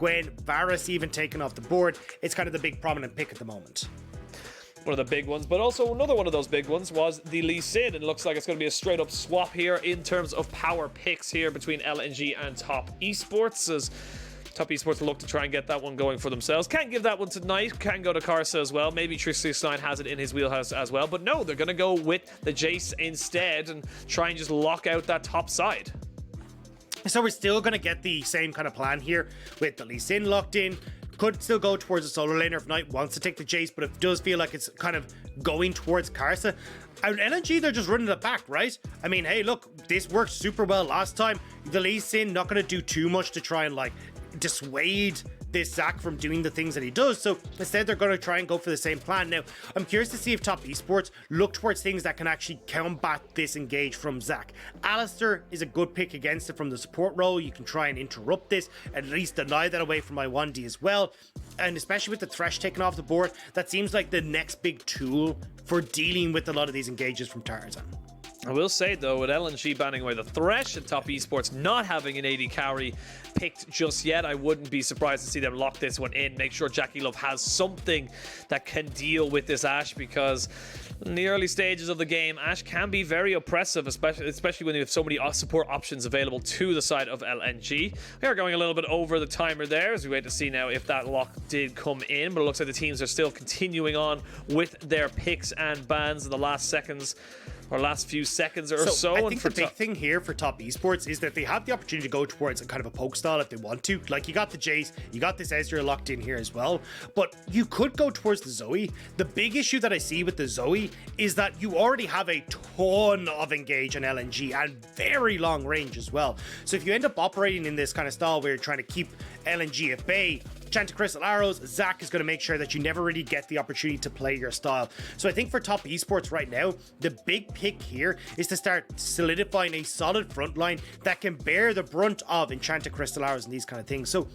Gwen, Varus even taken off the board. It's kind of the big prominent pick at the moment. One of the big ones, but also another one of those big ones was the Lee Sin, and it looks like it's going to be a straight up swap here in terms of power picks here between LNG and Top Esports, as Top Esports look to try and get that one going for themselves. Can't give that one tonight, can go to Karsa as well, maybe Trixie9 has it in his wheelhouse as well, but no, they're going to go with the Jayce instead and try and just lock out that top side. So we're still going to get the same kind of plan here with the Lee Sin locked in. Could still go towards the solo laner if Knight wants to take the Jayce, but it does feel like it's kind of going towards Karsa. Out LNG, they're just running it back, right? I mean, hey, look, this worked super well last time. The Lee Sin not going to do too much to try and, like, dissuade this Zac from doing the things that he does, so instead they're going to try and go for the same plan. Now, I'm curious to see if Top Esports look towards things that can actually combat this engage from Zac. Alistar is a good pick against it from the support role. You can try and interrupt this, at least deny that away from Lwandy as well, and especially with the Thresh taken off the board, that seems like the next big tool for dealing with a lot of these engages from Tarzan. I will say, though, with LNG banning away the Thresh and Top Esports not having an AD carry picked just yet, I wouldn't be surprised to see them lock this one in. Make sure JackeyLove has something that can deal with this Ashe, because in the early stages of the game, Ashe can be very oppressive, especially when you have so many support options available to the side of LNG. We are going a little bit over the timer there as we wait to see now if that lock did come in, but it looks like the teams are still continuing on with their picks and bans in the last seconds, or last few seconds or so. I think the big thing here for Top Esports is that they have the opportunity to go towards a kind of a poke style if they want to. Like, you got the Jayce, you got this Ezreal locked in here as well, but you could go towards the Zoe. The big issue that I see with the Zoe is that you already have a ton of engage on LNG and very long range as well. So if you end up operating in this kind of style where you're trying to keep LNG at bay, Enchanted Crystal Arrows, Zac is going to make sure that you never really get the opportunity to play your style. So I think for Top Esports right now, the big pick here is to start solidifying a solid front line that can bear the brunt of Enchanted Crystal Arrows and these kind of things. So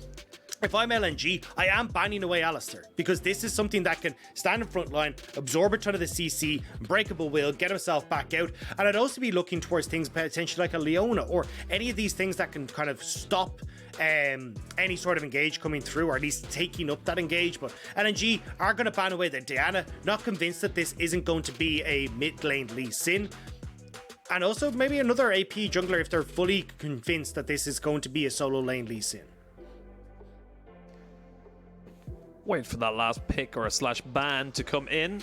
if I'm LNG, I am banning away Alistar, because this is something that can stand in front line, absorb a ton of the CC, Unbreakable Will, get himself back out. And I'd also be looking towards things potentially like a Leona or any of these things that can kind of stop any sort of engage coming through, or at least taking up that engage. But LNG are going to ban away the Diana. Not convinced that this isn't going to be a mid lane Lee Sin. And also maybe another AP jungler if they're fully convinced that this is going to be a solo lane Lee Sin. Wait for that last pick or a slash ban to come in.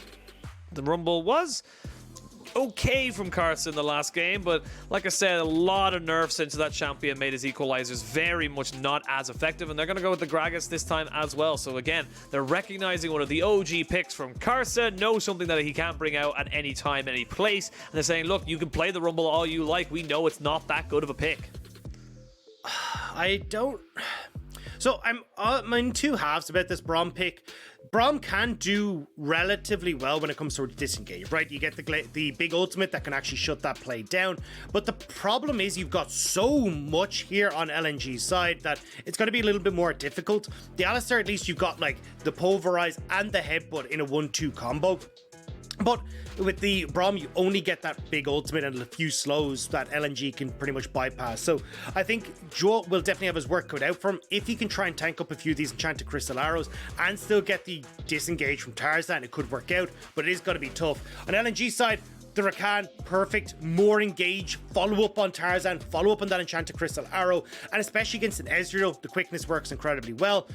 The Rumble was okay from Karsa in the last game, but like I said, a lot of nerfs into that champion made his equalizers very much not as effective, and they're going to go with the Gragas this time as well. So again, they're recognizing one of the OG picks from Karsa, know something that he can't bring out at any time, any place, and they're saying, look, you can play the Rumble all you like, we know it's not that good of a pick. So I'm in two halves about this Braum pick. Braum can do relatively well when it comes to disengage, right? You get the big ultimate that can actually shut that play down. But the problem is you've got so much here on LNG's side that it's going to be a little bit more difficult. The Alistar, at least you've got like the Pulverize and the Headbutt in a 1-2 combo. But with the Braum, you only get that big ultimate and a few slows that LNG can pretty much bypass. So I think Zhuo will definitely have his work cut out for him. If he can try and tank up a few of these Enchanted Crystal Arrows and still get the disengage from Tarzan, it could work out, but it is going to be tough. On LNG side, the Rakan, perfect, more engage, follow up on Tarzan, follow up on that Enchanted Crystal Arrow, and especially against an Ezreal, the quickness works incredibly well.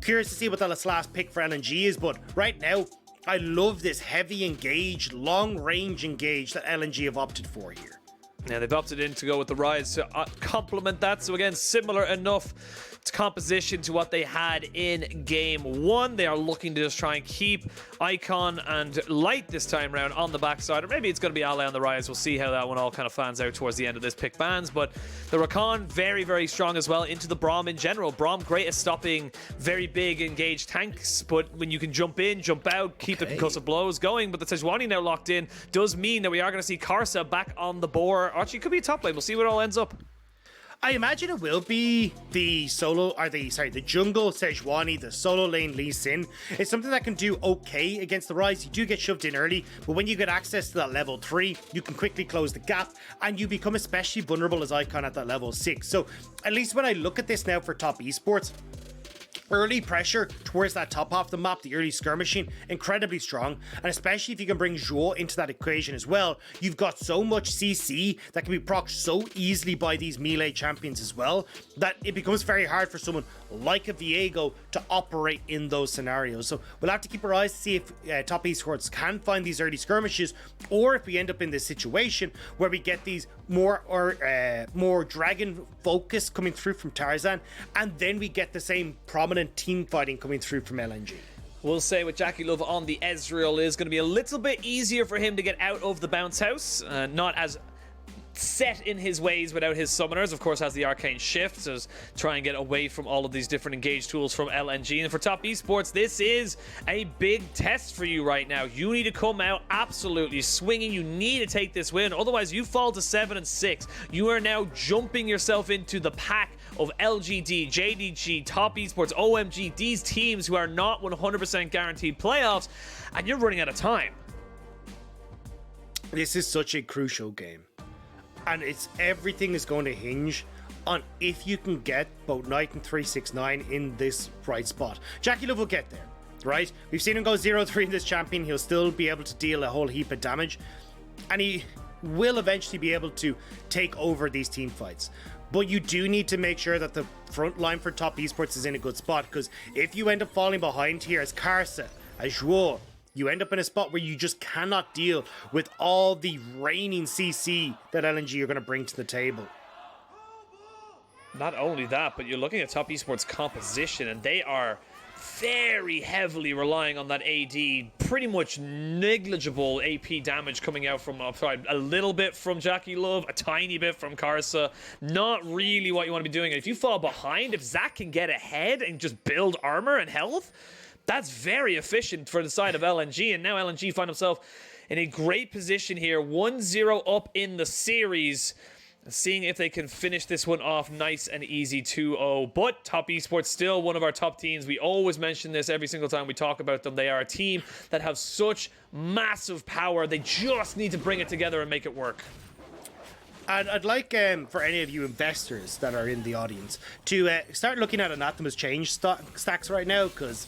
Curious to see what that last pick for LNG is, but right now, I love this heavy engage, long range engage that LNG have opted for here. Yeah, they've opted in to go with the Ryze to complement that. So again, similar enough composition to what they had in game one. They are looking to just try and keep Icon and Light this time around on the backside, or maybe it's going to be Ale on the Ryze. We'll see how that one all kind of fans out towards the end of this pick bans. But the Rakan, very, very strong as well into the Braum in general. Braum great at stopping very big engaged tanks, but when you can jump in, jump out, keep the concussive blows going. But the Sejuani now locked in does mean that we are going to see Karsa back on the board. Actually, it could be a top lane. We'll see what it all ends up. I imagine it will be the jungle Sejuani, the solo lane Lee Sin. It's something that can do okay against the Ryze. You do get shoved in early, but when you get access to that level 3, you can quickly close the gap, and you become especially vulnerable as Icon at that level 6. So at least when I look at this now for Top Esports, early pressure towards that top half of the map, the early skirmishing, incredibly strong. And especially if you can bring Zhuo into that equation as well, you've got so much CC that can be procced so easily by these melee champions as well, that it becomes very hard for someone like a Viego to operate in those scenarios. So we'll have to keep our eyes to see if top esports can find these early skirmishes, or if we end up in this situation where we get these more dragon focus coming through from Tarzan, and then we get the same prominent team fighting coming through from LNG. We'll say with JackeyLove on the Ezreal is going to be a little bit easier for him to get out of the bounce house, not as set in his ways without his summoners. Of course, has the arcane shift, so try and get away from all of these different engage tools from LNG. And for top esports, this is a big test for you right now. You need to come out absolutely swinging. You need to take this win, otherwise you fall to 7-6. You are now jumping yourself into the pack of LGD, JDG, top esports, OMG, these teams who are not 100% guaranteed playoffs, and you're running out of time. This is such a crucial game. And everything is going to hinge on if you can get both Knight and 369 in this right spot. JackeyLove will get there, right? We've seen him go 0-3 in this champion. He'll still be able to deal a whole heap of damage. And he will eventually be able to take over these team fights. But you do need to make sure that the front line for top esports is in a good spot, because if you end up falling behind here as Karsa, as Zhuo, you end up in a spot where you just cannot deal with all the raining CC that LNG are going to bring to the table. Not only that, but you're looking at top esports composition, and they are very heavily relying on that AD, pretty much negligible AP damage coming out from upside, a little bit from JackeyLove, a tiny bit from Karsa. Not really what you want to be doing. If you fall behind, if Zach can get ahead and just build armor and health, that's very efficient for the side of LNG, and now LNG find himself in a great position here, 1-0 up in the series, seeing if they can finish this one off nice and easy, 2-0. But top esports still one of our top teams. We always mention this every single time we talk about them. They are a team that have such massive power. They just need to bring it together and make it work. And I'd like for any of you investors that are in the audience to start looking at Anathema's change stacks right now, because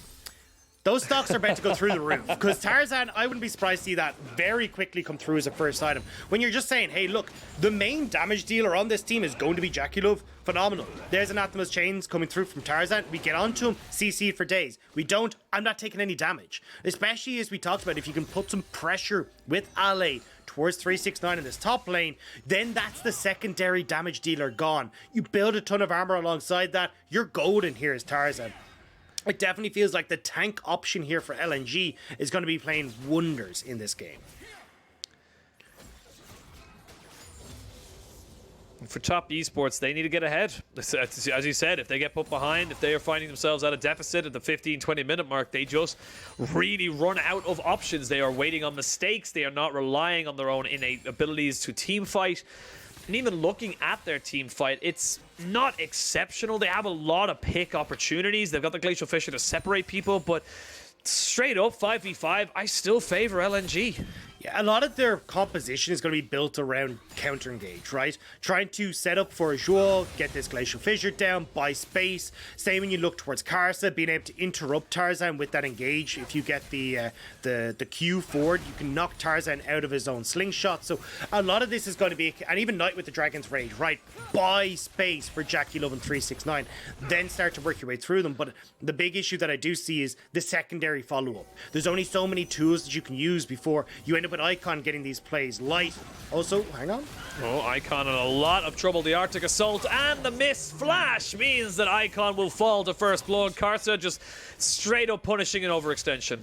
those stocks are about to go through the roof. Because Tarzan, I wouldn't be surprised to see that very quickly come through as a first item. When you're just saying, hey, look, the main damage dealer on this team is going to be JackeyLove, phenomenal. There's Anathema's chains coming through from Tarzan. We get onto him, CC for days. We don't, I'm not taking any damage. Especially as we talked about, if you can put some pressure with ALE towards 369 in this top lane, then that's the secondary damage dealer gone. You build a ton of armor alongside that, you're golden here as Tarzan. It definitely feels like the tank option here for LNG is going to be playing wonders in this game. For top esports, they need to get ahead. As you said, if they get put behind, if they are finding themselves at a deficit at the 15-20 minute mark, they just really run out of options. They are waiting on mistakes. They are not relying on their own innate abilities to team fight. And even looking at their team fight, it's not exceptional. They have a lot of pick opportunities. They've got the Glacial Fissure to separate people, but straight up 5v5, I still favor LNG. Yeah, a lot of their composition is going to be built around counter engage, right? Trying to set up for Zhuo, get this Glacial Fissure down, buy space. Same when you look towards Karsa, being able to interrupt Tarzan with that engage. If you get the Q forward, you can knock Tarzan out of his own slingshot. So a lot of this is going to be, and even Knight with the Dragon's Rage, right? Buy space for JackeyLove and 369, then start to work your way through them. But the big issue that I do see is the secondary follow-up. There's only so many tools that you can use before you end up with Icon getting these plays. Light also, hang on. Oh, Icon in a lot of trouble. The Arctic Assault and the Mist Flash means that Icon will fall to first blood. Karsa just straight up punishing an overextension.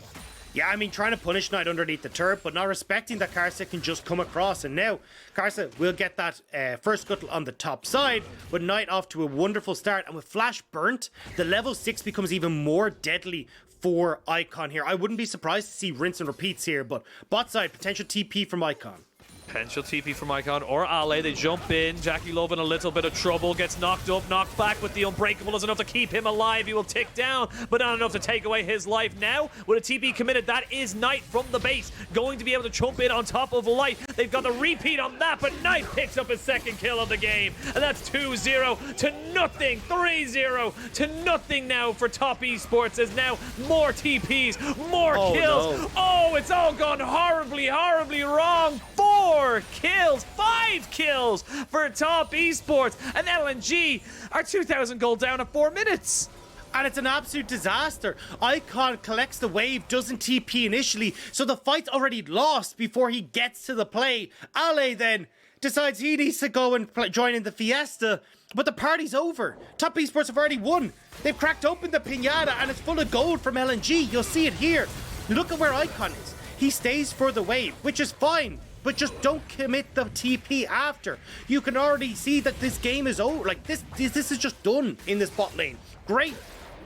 Yeah, I mean, trying to punish Knight underneath the turret, but not respecting that Karsa can just come across. And now, Karsa will get that first scuttle on the top side, but Knight off to a wonderful start. And with Flash burnt, the level 6 becomes even more deadly for Icon here. I wouldn't be surprised to see rinse and repeats here, but bot side, potential TP from Icon. Potential TP from Icon or Ale. They jump in. JackeyLove in a little bit of trouble. Gets knocked up, knocked back, but the Unbreakable is enough to keep him alive. He will tick down, but not enough to take away his life. Now, with a TP committed, that is Knight from the base. Going to be able to jump in on top of Light. They've got the repeat on that, but Knight picks up his second kill of the game. And that's 2-0 to nothing. 3-0 to nothing now for Top Esports. There's now more TPs, more kills. No. Oh, it's all gone horribly, horribly wrong. 4 kills, 5 kills for Top Esports, and LNG are 2,000 gold down at 4 minutes. And it's an absolute disaster. Icon collects the wave, doesn't TP initially, so the fight's already lost before he gets to the play. Ale then decides he needs to go and join in the fiesta, but the party's over. Top Esports have already won. They've cracked open the piñata and it's full of gold from LNG. You'll see it here. Look at where Icon is. He stays for the wave, which is fine, but just don't commit the TP after. You can already see that this game is over. Like, this is just done in this bot lane. Great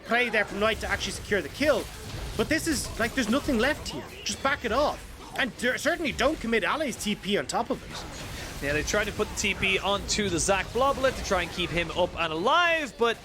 play there from Knight to actually secure the kill, but this is, like, there's nothing left here. Just back it off. And certainly don't commit Ale's TP on top of it. Yeah, they tried to put the TP onto the Zac Bloblet to try and keep him up and alive, but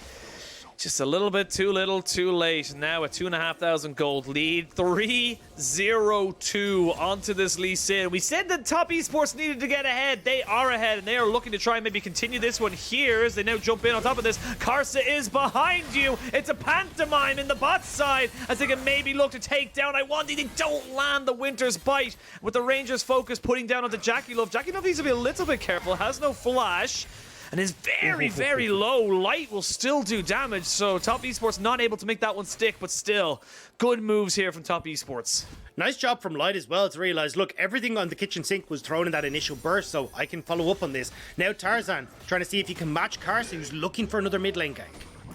just a little bit too little, too late. Now a 2,500 gold lead. 3-0-2 onto this Lee Sin. We said that Top Esports needed to get ahead. They are ahead, and they are looking to try and maybe continue this one here as they now jump in on top of this. Karsa is behind you. It's a pantomime in the bot side as they can maybe look to take down Lwandy. They don't land the Winter's Bite with the Rangers' focus putting down onto JackeyLove. JackeyLove needs to be a little bit careful. Has no flash. And is very, very low. Light will still do damage, so Top Esports not able to make that one stick, but still, good moves here from Top Esports. Nice job from Light as well to realize, look, everything on the kitchen sink was thrown in that initial burst, so I can follow up on this. Now Tarzan trying to see if he can match karsa, who's looking for another mid lane gank.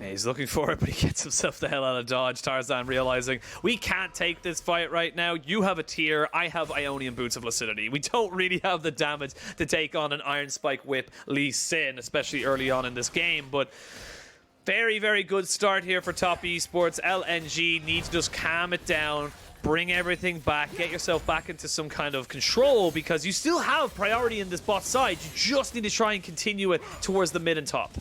Yeah, he's looking for it, but he gets himself the hell out of dodge. Tarzan realizing, we can't take this fight right now. You have a tier, I have Ionian Boots of Lucidity. We don't really have the damage to take on an Iron Spike Whip Lee Sin, especially early on in this game, but very, very good start here for Top Esports. LNG needs to just calm it down, bring everything back, get yourself back into some kind of control, because you still have priority in this bot side. You just need to try and continue it towards the mid and top.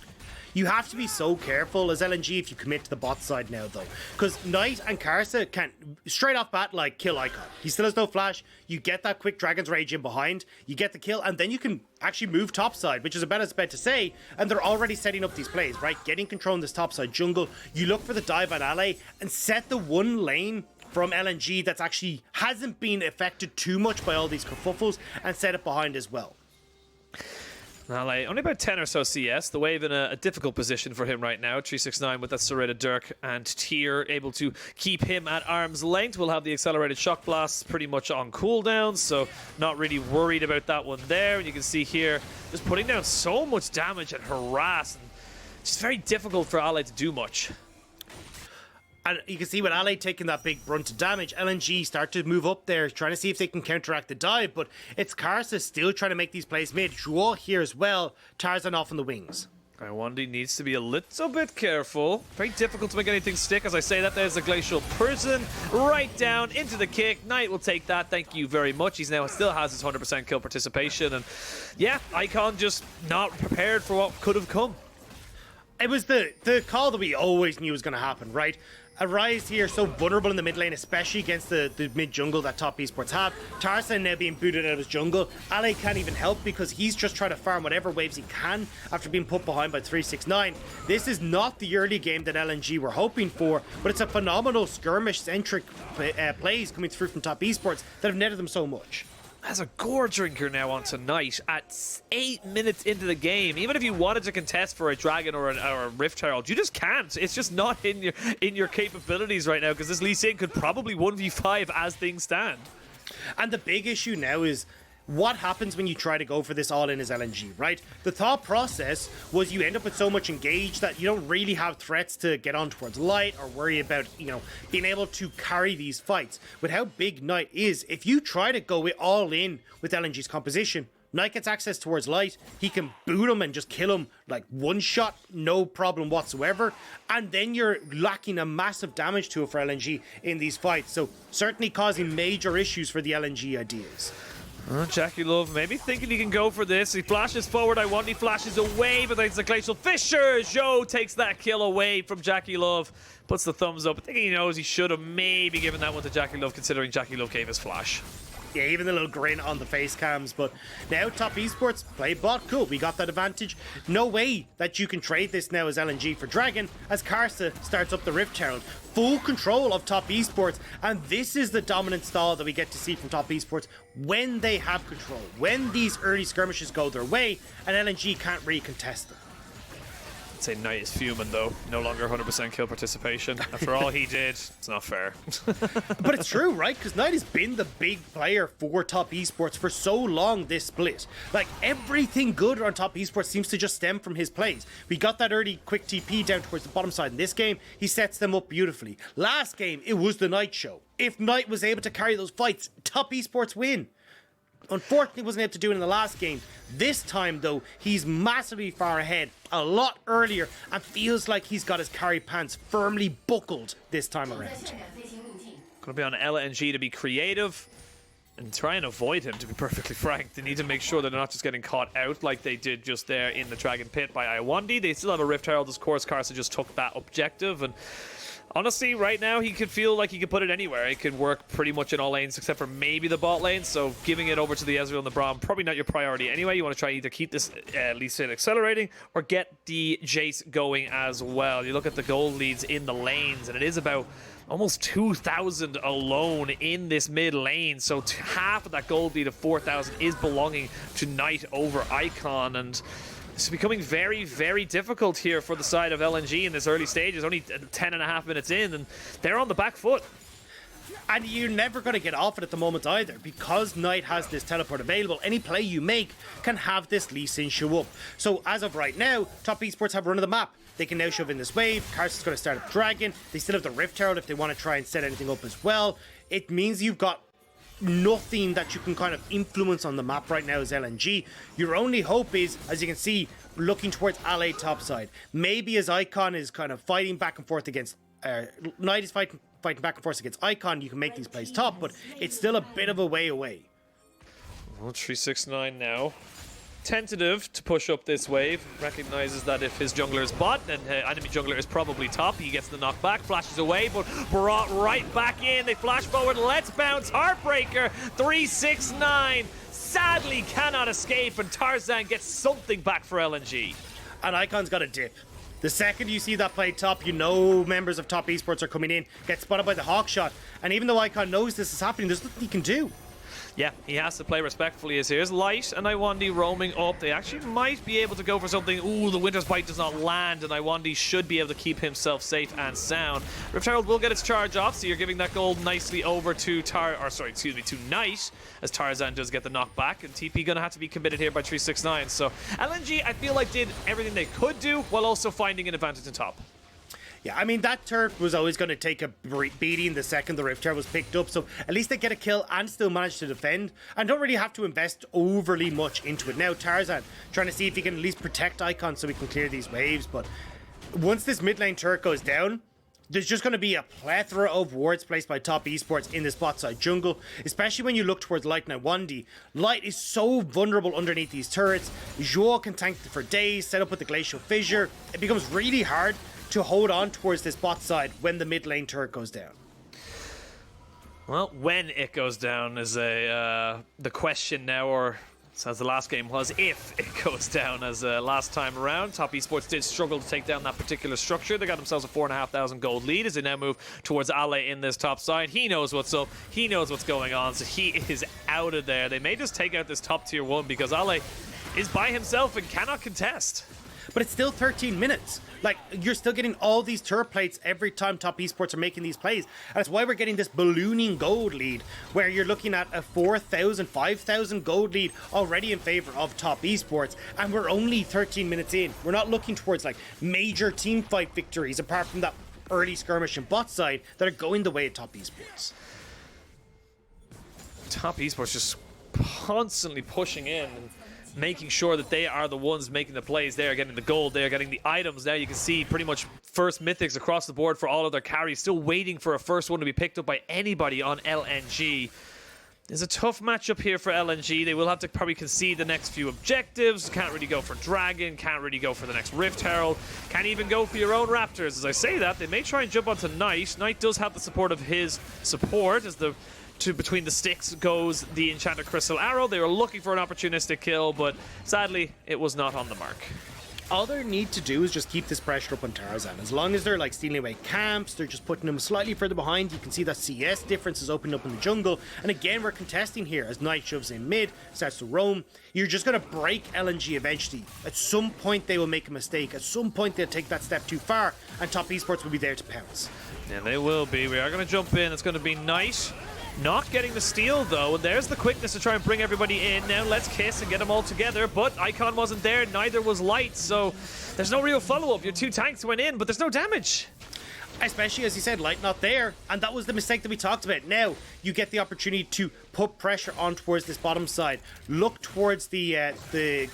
You have to be so careful as LNG if you commit to the bot side now, though. Because Knight and karsa can, straight off bat, like, kill Icon. He still has no flash. You get that quick Dragon's Rage in behind. You get the kill, and then you can actually move top side, which is about as bad to say. And they're already setting up these plays, right? Getting control in this top side jungle. You look for the dive on Ale and set the one lane from LNG that's actually hasn't been affected too much by all these kerfuffles and set it behind as well. Ale, only about 10 or so CS. The wave in a difficult position for him right now. 369 with that serrated Dirk and Tier able to keep him at arm's length. We'll have the accelerated shock blasts pretty much on cooldown, so not really worried about that one there. And you can see here, just putting down so much damage and harass. And it's very difficult for Ale to do much. And you can see with Ale taking that big brunt of damage, LNG start to move up there, trying to see if they can counteract the dive, but it's karsa still trying to make these plays mid. Zhuo here as well, Tarzan off on the wings. Lwandy needs to be a little bit careful. Very difficult to make anything stick. As I say that, there's a Glacial Person right down into the kick. Knight will take that. Thank you very much. He's now still has his 100% kill participation. And yeah, Icon just not prepared for what could have come. It was the call that we always knew was going to happen, right? A Ryze here so vulnerable in the mid lane, especially against the mid jungle that Top Esports have. Tarzan now being booted out of his jungle. Ale can't even help because he's just trying to farm whatever waves he can after being put behind by 369. This is not the early game that LNG were hoping for, but it's a phenomenal skirmish-centric plays coming through from Top Esports that have netted them so much. Has a gore drinker now on tonight at 8 minutes into the game. Even if you wanted to contest for a dragon or a Rift Herald, you just can't. It's just not in your capabilities right now because this Lee Sin could probably 1v5 as things stand. And the big issue now is what happens when you try to go for this all-in as LNG, right? The thought process was you end up with so much engaged that you don't really have threats to get on towards Light or worry about, you know, being able to carry these fights. With how big Knight is, if you try to go all-in with LNG's composition, Knight gets access towards Light, he can boot him and just kill him like one shot, no problem whatsoever, and then you're lacking a massive damage to it for LNG in these fights, so certainly causing major issues for the LNG ideas. JackeyLove maybe thinking he can go for this. He flashes forward. Lwandy flashes away, but there's the Glacial Fissure. Zhuo takes that kill away from JackeyLove. Puts the thumbs up. I think he knows he should have maybe given that one to JackeyLove, considering JackeyLove gave his flash. Yeah, even the little grin on the face cams. But now Top Esports play bot. Cool, we got that advantage. No way that you can trade this now as LNG for Dragon, as Karsa starts up the Rift Herald. Full control of Top Esports, and this is the dominant style that we get to see from Top Esports when they have control. When these early skirmishes go their way, and LNG can't really contest them. I'd say Knight is fuming though. No longer 100% kill participation. After all he did, it's not fair. But it's true, right? Because Knight has been the big player for Top Esports for so long this split. Like, everything good on Top Esports seems to just stem from his plays. We got that early quick TP down towards the bottom side in this game. He sets them up beautifully. Last game, it was the Knight show. If Knight was able to carry those fights, Top Esports win. Unfortunately, wasn't able to do it in the last game. This time, though, he's massively far ahead, a lot earlier, and feels like he's got his carry pants firmly buckled this time around. Gonna be on LNG to be creative and try and avoid him, to be perfectly frank. They need to make sure that they're not just getting caught out like they did just there in the Dragon Pit by Lwandy. They still have a Rift Herald, of course. Karsa just took that objective, and honestly, right now, he could feel like he could put it anywhere. It could work pretty much in all lanes, except for maybe the bot lane. So giving it over to the Ezreal and the Braum, probably not your priority anyway. You want to try either keep this Lee Sin accelerating or get the Jayce going as well. You look at the gold leads in the lanes, and it is about almost 2,000 alone in this mid lane. So half of that gold lead of 4,000 is belonging to Knight over Icon, and it's becoming very, very difficult here for the side of LNG in this early stages. Only 10.5 minutes in, and they're on the back foot. And you're never going to get off it at the moment either, because Knight has this teleport available. Any play you make can have this Lee Sin show up. So as of right now, Top Esports have run of the map. They can now shove in this wave. Karsa's going to start up Dragon. They still have the Rift Herald if they want to try and set anything up as well. It means you've got nothing that you can kind of influence on the map right now as LNG. Your only hope is, as you can see, looking towards LA topside. Maybe as Icon is kind of fighting back and forth against Knight is fighting back and forth against Icon, you can make these plays top, but it's still a bit of a way away. Well, 369 now. Tentative to push up this wave. Recognizes that if his jungler is bot and enemy jungler is probably top, he gets the knockback, flashes away, but brought right back in. They flash forward. Let's bounce. Heartbreaker. 369. Sadly cannot escape, and Tarzan gets something back for LNG. And Icon's got a dip. The second you see that play top, you know members of Top Esports are coming in, get spotted by the hawk shot, and even though Icon knows this is happening, there's nothing he can do. Yeah, he has to play respectfully as here's Light and Lwandy roaming up. They actually might be able to go for something. Ooh, the Winter's Bite does not land, and Lwandy should be able to keep himself safe and sound. Rift Herald will get its charge off, so you're giving that gold nicely over to to Knight, as Tarzan does get the knockback, and TP gonna have to be committed here by 369. So LNG, I feel like, did everything they could do while also finding an advantage in top. Yeah, I mean, that turret was always going to take a beating the second the Rift Herald was picked up, so at least they get a kill and still manage to defend, and don't really have to invest overly much into it. Now, Tarzan trying to see if he can at least protect Icon so we can clear these waves, but once this mid lane turret goes down, there's just going to be a plethora of wards placed by Top Esports in this bot side jungle, especially when you look towards Light and Lwandy. Light is so vulnerable underneath these turrets. Zhuo can tank for days, set up with the Glacial Fissure. It becomes really hard to hold on towards this bot side when the mid lane turret goes down. Well, when it goes down is the question now, or as the last game was, if it goes down, as last time around. Top Esports did struggle to take down that particular structure. They got themselves a 4,500 gold lead as they now move towards Ale in this top side. He knows what's up. He knows what's going on, so he is out of there. They may just take out this top tier 1 because Ale is by himself and cannot contest. But it's still 13 minutes. Like, you're still getting all these turret plates every time Top Esports are making these plays. And that's why we're getting this ballooning gold lead, where you're looking at a 4,000, 5,000 gold lead already in favor of Top Esports. And we're only 13 minutes in. We're not looking towards, like, major team fight victories, apart from that early skirmish and bot side, that are going the way of Top Esports. Top Esports just constantly pushing in and making sure that they are the ones making the plays. They are getting the gold, they are getting the items. Now you can see pretty much first mythics across the board for all of their carries, still waiting for a first one to be picked up by anybody on LNG. It's a tough matchup here for LNG. They will have to probably concede the next few objectives. Can't really go for Dragon. Can't really go for the next Rift Herald. Can't even go for your own Raptors. As I say that, they may try and jump onto Knight. Knight does have the support of his support as the between the sticks goes the Enchanted Crystal Arrow. They were looking for an opportunistic kill, but sadly, it was not on the mark. All they need to do is just keep this pressure up on Tarzan. As long as they're like stealing away camps, they're just putting them slightly further behind. You can see that CS difference is opening up in the jungle. And again, we're contesting here as Knight shoves in mid, starts to roam. You're just going to break LNG eventually. At some point, they will make a mistake. At some point, they'll take that step too far, and Top Esports will be there to pounce. Yeah, they will be. We are going to jump in. It's going to be Knight. Not getting the steal, though, and there's the quickness to try and bring everybody in. Now let's kiss and get them all together, but Icon wasn't there, neither was Light, so there's no real follow-up. Your two tanks went in, but there's no damage. Especially, as you said, Light not there, and that was the mistake that we talked about. Now, you get the opportunity to put pressure on towards this bottom side. Look towards the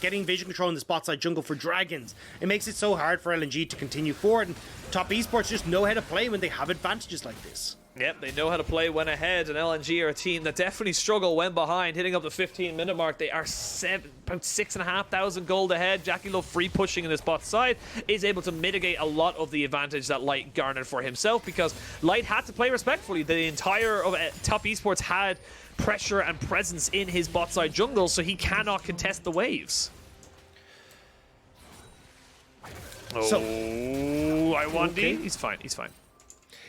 getting vision control in the spot side jungle for Dragons. It makes it so hard for LNG to continue forward, and Top Esports just know how to play when they have advantages like this. Yep, they know how to play when ahead, and LNG are a team that definitely struggle when behind, hitting up the 15-minute mark. They are about 6,500 gold ahead. JackeyLove free pushing in this bot side is able to mitigate a lot of the advantage that Light garnered for himself, because Light had to play respectfully. The entire of Top Esports had pressure and presence in his bot side jungle, so he cannot contest the waves. So, Lwandy, okay. He's fine, he's fine.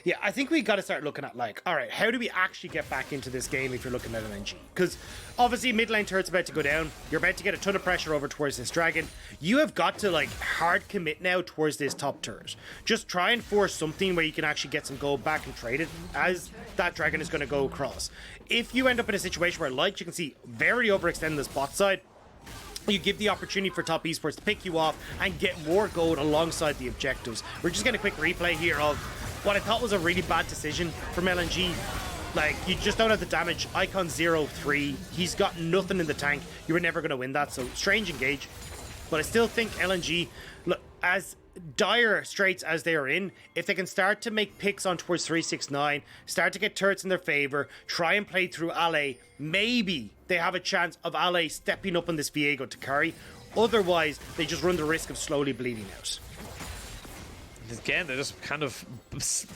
Yeah, I think we got to start looking at, like, all right, how do we actually get back into this game if you're looking at LNG? Because obviously mid lane turret's about to go down. You're about to get a ton of pressure over towards this Dragon. You have got to, like, hard commit now towards this top turret. Just try and force something where you can actually get some gold back and trade it as that Dragon is going to go across. If you end up in a situation where, like, you can see very overextended this bot side, you give the opportunity for Top Esports to pick you off and get more gold alongside the objectives. We're just getting a quick replay here of what I thought was a really bad decision from LNG. Like, you just don't have the damage. Icon 0-3. He's got nothing in the tank. You were never going to win that, so strange engage. But I still think LNG, look, as dire straits as they are in, if they can start to make picks on towards 369, start to get turrets in their favor, try and play through AShe, maybe they have a chance of AShe stepping up on this Viego to carry. Otherwise, they just run the risk of slowly bleeding out. Again, they're just kind of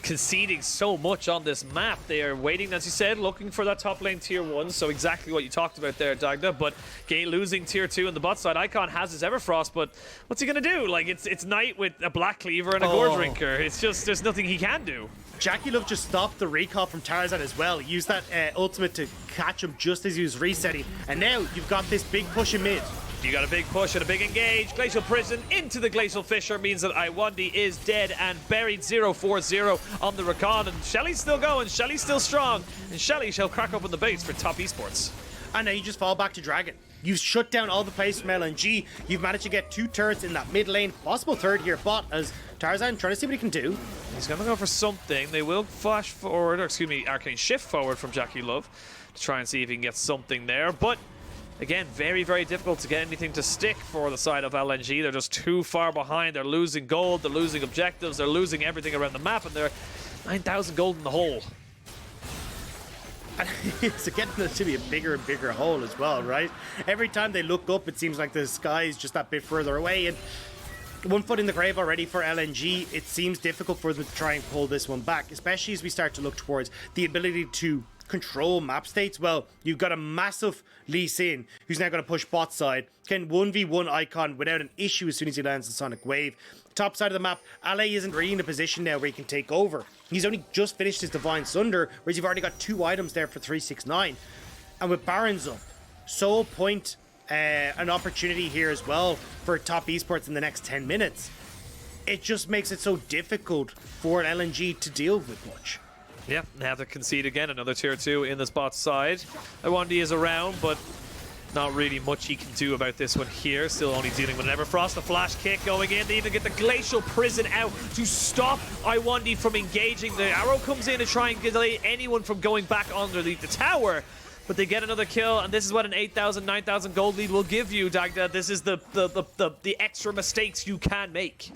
conceding so much on this map. They are waiting, as you said, looking for that top lane tier 1, so exactly what you talked about there, Dagda, but losing tier 2 in the bot side. Icon has his Everfrost, but what's he gonna do? Like, it's Knight with a Black Cleaver and a Gore Drinker. It's just, there's nothing he can do. JackeyLove just stopped the recall from Tarzan as well. He used that ultimate to catch him just as he was resetting, and now you've got this big push in mid. You got a big push and a big engage. Glacial Prison into the Glacial Fissure means that Lwandy is dead and buried 0-4-0 on the Rakan. And Shelly's still going. Shelly's still strong. And Shelly shall crack open the base for Top Esports. And now you just fall back to Dragon. You've shut down all the plays from LNG. You've managed to get 2 turrets in that mid lane. Possible third here bot as Tarzan trying to see what he can do. He's going to go for something. They will flash forward, or excuse me, arcane shift forward from JackeyLove to try and see if he can get something there. But again, very, very difficult to get anything to stick for the side of LNG. They're just too far behind. They're losing gold, they're losing objectives, they're losing everything around the map, and they're 9,000 gold in the hole. And it's getting to be a bigger and bigger hole as well, right? Every time they look up, it seems like the sky is just that bit further away. And 1 foot in the grave already for LNG. It seems difficult for them to try and pull this one back, especially as we start to look towards the ability to control map states. Well, you've got a massive Lee Sin who's now going to push bot side, can 1v1 Icon without an issue as soon as he lands the Sonic Wave. Top side of the map, AShe isn't really in a position now where he can take over. He's only just finished his Divine Sunder, whereas you've already got 2 items there for 369. And with Barons up, Soul Point, an opportunity here as well for Top Esports in the next 10 minutes. It just makes it so difficult for LNG to deal with much. Yeah, they have to concede again. Another tier 2 in the spot side. Lwandy is around, but not really much he can do about this one here. Still only dealing with an Everfrost. The flash kick going in. They even get the Glacial Prison out to stop Lwandy from engaging. The arrow comes in to try and delay anyone from going back underneath the tower. But they get another kill, and this is what an 8,000, 9,000 gold lead will give you, Dagda. This is the extra mistakes you can make.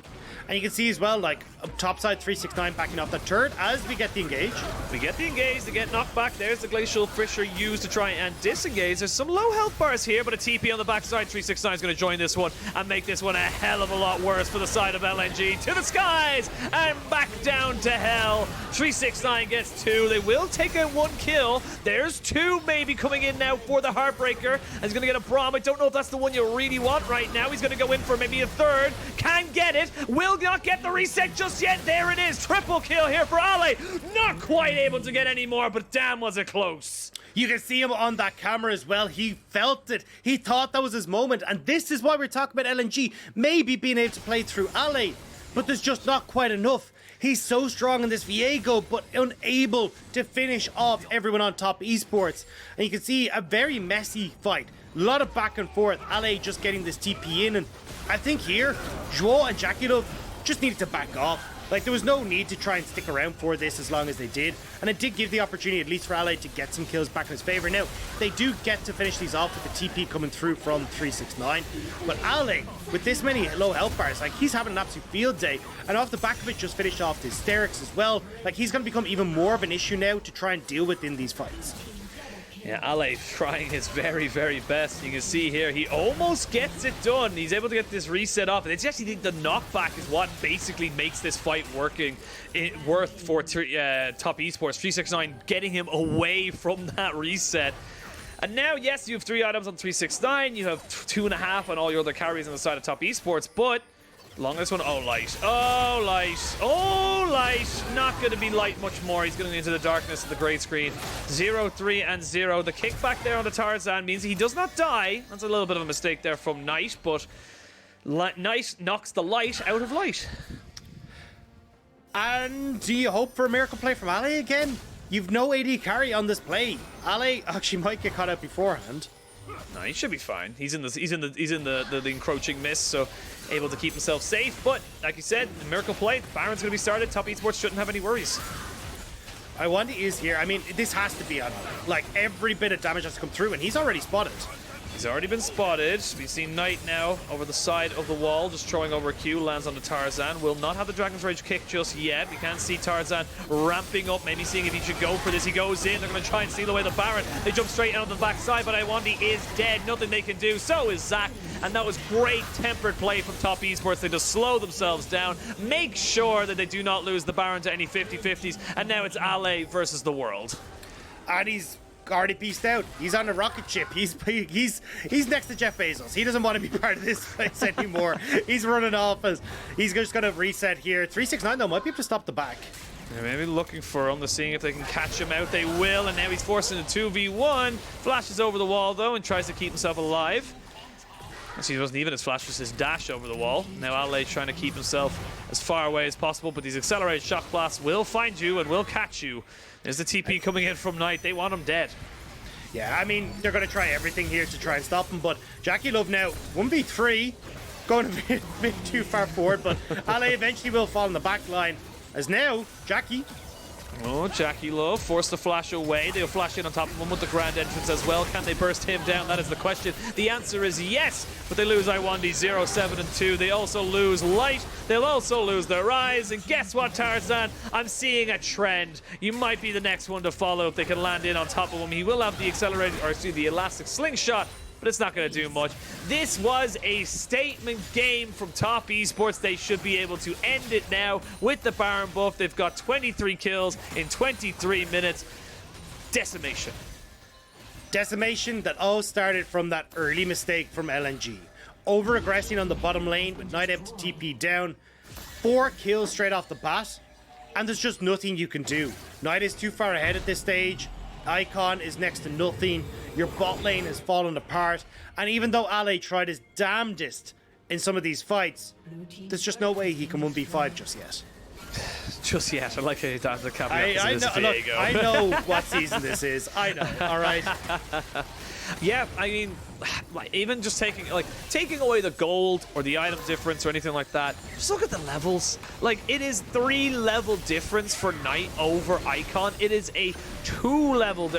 And you can see as well, like, top side 369 backing off the turret as we get the engage. We get the engage, they get knocked back. There's the Glacial Fissure used to try and disengage. There's some low health bars here, but a TP on the backside. 369 is going to join this one and make this one a hell of a lot worse for the side of LNG. To the skies and back down to hell. 369 gets 2. They will take out 1 kill. There's 2 maybe coming in now for the Heartbreaker. And he's going to get a Braum. I don't know if that's the one you really want right now. He's going to go in for maybe a 3rd. Can get it. Will not get the reset just yet. There it is. Triple kill here for Ale. Not quite able to get any more, but damn was it close. You can see him on that camera as well. He felt it. He thought that was his moment. And this is why we're talking about LNG maybe being able to play through Ale. But there's just not quite enough. He's so strong in this Viego, but unable to finish off everyone on top Esports. And you can see a very messy fight. A lot of back and forth. Ale just getting this TP in. And I think here, Zhuo and JackeyLove just needed to back off. Like, there was no need to try and stick around for this as long as they did. And it did give the opportunity, at least for Ale, to get some kills back in his favor. Now, they do get to finish these off with the TP coming through from 369. But Ale, with this many low health bars, like, he's having an absolute field day. And off the back of it, just finished off the hysterics as well. Like, he's going to become even more of an issue now to try and deal with in these fights. Yeah, Ale trying his very, very best. You can see here, he almost gets it done. He's able to get this reset off. And I actually think the knockback is what basically makes this fight worth for top Esports. 369 getting him away from that reset. And now, yes, you have 3 items on 369. You have 2.5 on all your other carries on the side of top Esports. But longest one, oh, light. Oh, light. Oh, light. Not going to be light much more. He's going into the darkness of the grey screen. 0, 3, and 0. The kickback there on the Tarzan means he does not die. That's a little bit of a mistake there from Knight, but Knight knocks the light out of light. And do you hope for a miracle play from Ale again? You've no AD carry on this play. Ale actually might get caught out beforehand. No, he should be fine. He's in the encroaching mist, so able to keep himself safe. But like you said, the miracle play, Baron's going to be started. Top Esports shouldn't have any worries. Lwandy is here. I mean, this has to be on. Like, every bit of damage has to come through, and he's already spotted. He's already been spotted. We've seen Knight now over the side of the wall, just throwing over a Q, lands on the Tarzan. Will not have the Dragon's Rage kick just yet. We can see Tarzan ramping up, maybe seeing if he should go for this. He goes in. They're going to try and steal away the Baron. They jump straight out on the backside, but Lwandy is dead. Nothing they can do. So is Zach. And that was great tempered play from top Esports. They just slow themselves down, make sure that they do not lose the Baron to any 50-50s. And now it's Ale versus the world. And he's already beast out. He's on a rocket ship. He's next to Jeff Bezos. He doesn't want to be part of this place anymore. He's running off as he's just going to reset here. 369 though might be able to stop the back. They're maybe looking for him, they're seeing if they can catch him out. They will, and now he's forcing a 2v1. Flashes over the wall though and tries to keep himself alive. Actually, it wasn't even his flash, just his dash over the wall. Now Ale trying to keep himself as far away as possible, but these accelerated shock blasts will find you and will catch you. There's the TP coming in from Knight. They want him dead. Yeah, I mean, they're going to try everything here to try and stop him, but JackeyLove now 1v3, going a bit too far forward, but Ale eventually will fall in the back line, as now Jackie. Oh, JackeyLove forced the flash away. They'll flash in on top of him with the grand entrance as well. Can they burst him down? That is the question. The answer is yes, but they lose Lwandy 0, 7, and 2. They also lose Light. They'll also lose their Ryze. And guess what, Tarzan? I'm seeing a trend. You might be the next one to follow if they can land in on top of him. He will have the accelerated, or excuse the elastic slingshot, but it's not going to do much. This was a statement game from top Esports. They should be able to end it now with the Baron buff. They've got 23 kills in 23 minutes. Decimation. Decimation that all started from that early mistake from LNG. Over-aggressing on the bottom lane with Knight able to TP down. 4 kills straight off the bat. And there's just nothing you can do. Knight is too far ahead at this stage. Icon is next to nothing. Your bot lane has fallen apart. And even though Ale tried his damnedest in some of these fights, there's just no way he can 1v5 just yet. Just yet. I like how you thought the caveat. I know what season this is. I know. All right. Yeah, I mean, like, even just taking away the gold or the item difference or anything like that, just look at the levels. Like, it is 3-level difference for Knight over Icon. It is a 3-level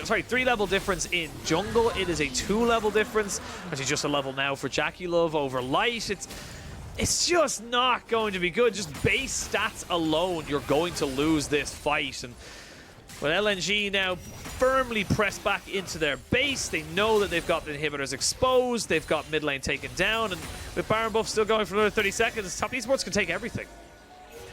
difference in jungle. It is a 2-level difference. Actually, just a level now for JackeyLove over Light. it's just not going to be good. Just base stats alone, you're going to lose this fight. And with LNG now firmly pressed back into their base, they know that they've got the inhibitors exposed, they've got mid lane taken down, and with Baron buff still going for another 30 seconds, Top Esports can take everything.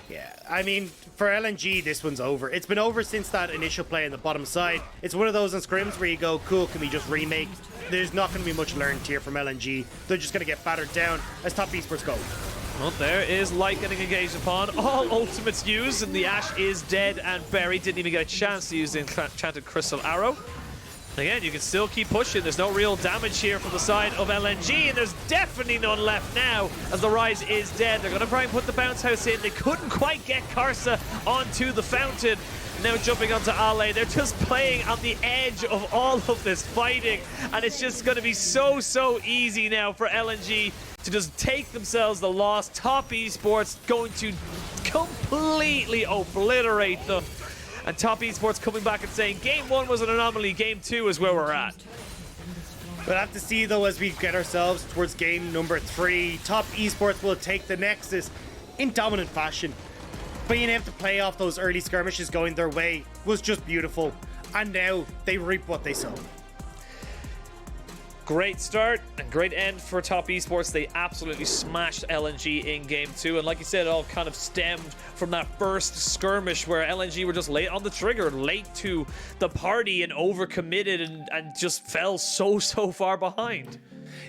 Yeah, I mean, for LNG, this one's over. It's been over since that initial play on the bottom side. It's one of those in scrims where you go, cool, can we just remake? There's not going to be much learned here from LNG. They're just going to get battered down as Top Esports go. Well, there is Light getting engaged upon. All ultimates used, and the Ashe is dead and buried. Didn't even get a chance to use the enchanted crystal arrow. Again, you can still keep pushing. There's no real damage here from the side of LNG, and there's definitely none left now as the Ryze is dead. They're going to try and put the bounce house in. They couldn't quite get Karsa onto the fountain. Now jumping onto ALE. They're just playing on the edge of all of this fighting, and it's just going to be so easy now for LNG to just take themselves the loss. Top Esports going to completely obliterate them. And Top Esports coming back and saying, Game 1 was an anomaly, Game 2 is where we're at. We'll have to see, though, as we get ourselves towards game number 3. Top Esports will take the Nexus in dominant fashion. Being able to play off those early skirmishes going their way was just beautiful. And now they reap what they sow. Great start and great end for Top Esports. They absolutely smashed LNG in Game 2. And like you said, it all kind of stemmed from that first skirmish where LNG were just late on the trigger, late to the party and overcommitted and just fell so far behind.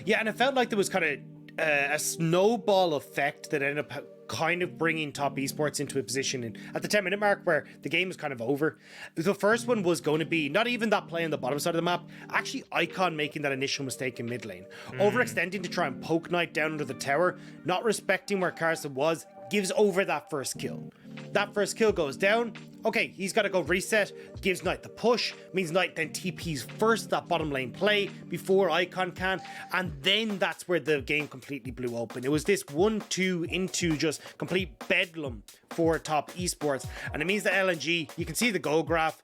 Yeah, and it felt like there was kind of a snowball effect that ended up kind of bringing Top Esports into a position at the 10-minute mark where the game was kind of over. The first one was going to be not even that play on the bottom side of the map, actually Icon making that initial mistake in mid lane. Overextending to try and poke Knight down under the tower, not respecting where Karsa was, gives over that first kill. That first kill goes down. Okay, he's got to go reset, gives Knight the push, means Knight then TPs first that bottom lane play before Icon can, and then that's where the game completely blew open. It was this 1-2 into just complete bedlam for Top Esports, and it means that LNG, you can see the goal graph,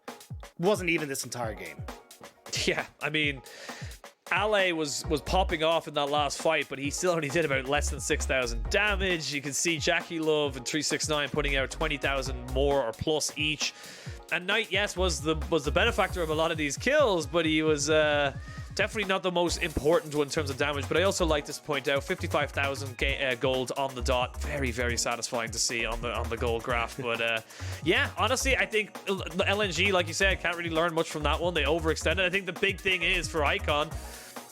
wasn't even this entire game. Yeah, I mean, ALE was popping off in that last fight, but he still only did about less than 6,000 damage. You can see JackeyLove and 369 putting out 20,000 more or plus each. And Knight, yes, was the benefactor of a lot of these kills, but he was definitely not the most important one in terms of damage. But I also like to point out 55,000 gold on the dot. Very satisfying to see on the gold graph. But yeah, honestly, I think LNG, like you said, can't really learn much from that one. They overextended. I think the big thing is for Icon,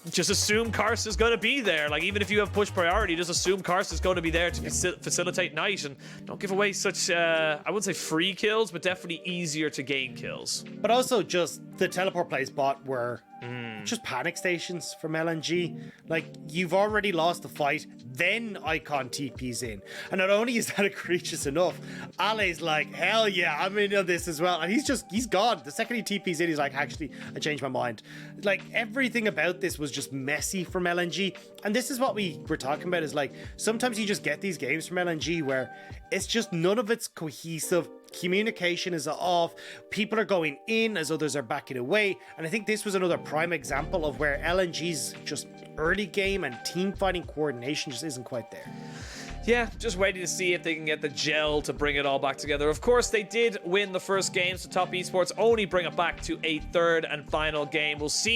just assume Karsa's going to be there. Like, even if you have push priority, just assume Karsa's going to be there to facilitate Knight, and don't give away such, I wouldn't say free kills, but definitely easier to gain kills. But also just the teleport plays bot were just panic stations from LNG. Like, you've already lost the fight, then Icon TPs in. And not only is that egregious enough, ALE's like, hell yeah, I'm in on this as well. And he's gone. The second he TPs in, he's like, actually, I changed my mind. Like, everything about this was just messy from LNG. And this is what we were talking about, is like, sometimes you just get these games from LNG where it's just none of it's cohesive. Communication is off, people are going in as others are backing away, and I think this was another prime example of where LNG's just early game and team fighting coordination just isn't quite there. Yeah, just waiting to see if they can get the gel to bring it all back together. Of course, they did win the first game, so Top Esports only bring it back to a third and final game. We'll see